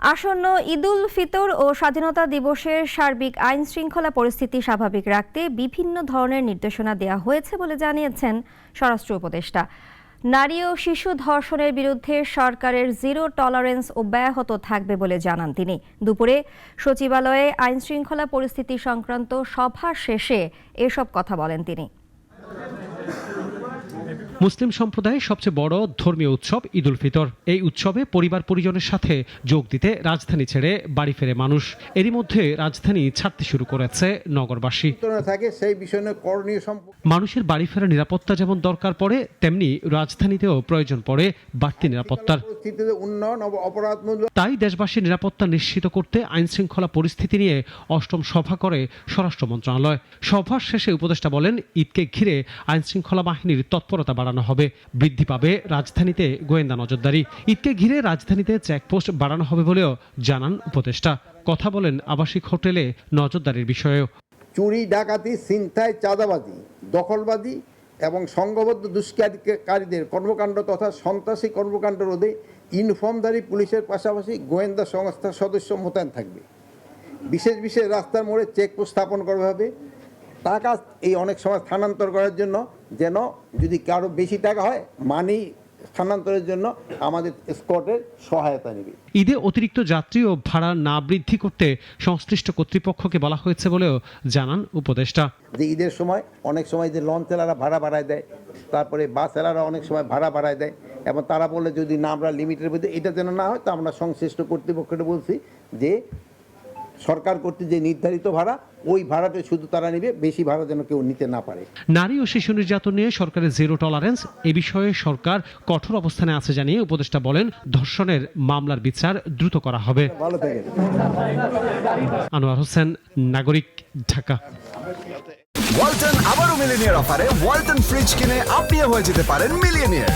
আসন্ন ঈদুল ফিতর ও স্বাধীনতা দিবসের সার্বিক আইন শৃঙ্খলা পরিস্থিতি স্বাভাবিক রাখতে বিভিন্ন ধরনের নির্দেশনা দেওয়া হয়েছে বলে জানিয়েছেন স্বরাষ্ট্র উপদেষ্টা। নারী ও শিশু ধর্ষণের বিরুদ্ধে সরকারের জিরো টলারেন্স অব্যাহত থাকবে বলে জানান তিনি। দুপুরে সচিবালয়ে আইন শৃঙ্খলা পরিস্থিতি সংক্রান্ত সভা শেষে এসব কথা বলেন তিনি। মুসলিম সম্প্রদায়ের সবচেয়ে বড় ধর্মীয় উৎসব ঈদুল ফিতর। এই উৎসবে পরিবার পরিজনের সাথে যোগ দিতে রাজধানী ছেড়ে বাড়ি ফেরে মানুষ। এরই মধ্যে রাজধানী ছাড়তে শুরু করেছে নগরবাসী। মানুষের বাড়ি ফেরা নিরাপত্তা যেমন দরকার পড়ে, তেমনি রাজধানীতেও প্রয়োজন পড়ে বাড়তি নিরাপত্তার। তাই দেশবাসীর নিরাপত্তা নিশ্চিত করতে আইন শৃঙ্খলা পরিস্থিতি নিয়ে অষ্টম সভা করে স্বরাষ্ট্র মন্ত্রণালয়। সভার শেষে উপদেষ্টা বলেন, ঈদকে ঘিরে আইন শৃঙ্খলা বাহিনীর তৎপরতা বাড়ানো হবে, বৃদ্ধি পাবে রাজধানীতে গোয়েন্দা নজরদারি। ঈদকে ঘিরে রাজধানীতে চেকপোস্ট বাড়ানো হবে বলেও জানান উপদেষ্টা। কথা বলেন আবাসিক হোটেলে নজরদারির বিষয়েও। চুরি, ডাকাতি, ছিনতাই, চাঁদাবাজি, দখলবাজি এবং সংঘবদ্ধ দুষ্কৃতিকারীদের কর্মকাণ্ড তথা সন্ত্রাসী কর্মকাণ্ড রোধে ইউনিফর্মধারী পুলিশের পাশাপাশি গোয়েন্দা সংস্থার সদস্য মোতায়েন থাকবে। বিশেষ বিশেষ রাস্তার মোড়ে চেকপোস্ট স্থাপন করা হবে। টাকা এই অনেক সময় স্থানান্তর করার জন্য, যেন যদি কারো বেশি টাকা হয় মানি স্থানান্তরের জন্য আমাদের স্কোয়াডের সহায়তা নেবে। ঈদে অতিরিক্ত যাত্রী ও ভাড়া না বৃদ্ধি করতে সংশ্লিষ্ট কর্তৃপক্ষকে বলা হয়েছে বলেও জানান উপদেষ্টা। যে ঈদের সময় অনেক সময় যে লঞ্চ চালারা ভাড়া বাড়ায় দেয়, তারপরে বাস চালারা অনেক সময় ভাড়া বাড়ায় দেয়, এবং তারা বলে যদি না আমরা লিমিটের মধ্যে এটা যেন না হয়, তা আমরা সংশ্লিষ্ট কর্তৃপক্ষকে বলছি যে সরকার কর্তৃক যে নির্ধারিত ভাড়া, ওই ভাড়াটা শুধু তারা নেবে, বেশি ভাড়া যেন কেউ নিতে না পারে। নারী ও শিশু নির্যাতন নিয়ে সরকারের জিরো টলারেন্স, এ বিষয়ে সরকার কঠোর অবস্থানে আছে জানিয়ে উপদেষ্টা বলেন, ধর্ষণের মামলার বিচার দ্রুত করা হবে। ভালো থাকেন। আনোয়ার হোসেন, নাগরিক, ঢাকা। ওয়ালটন আবারও মিলিনিয়ার অফারে ওয়ালটন ফ্রিজ কিনে আপনিও হয়ে যেতে পারেন মিলিয়নিয়ার।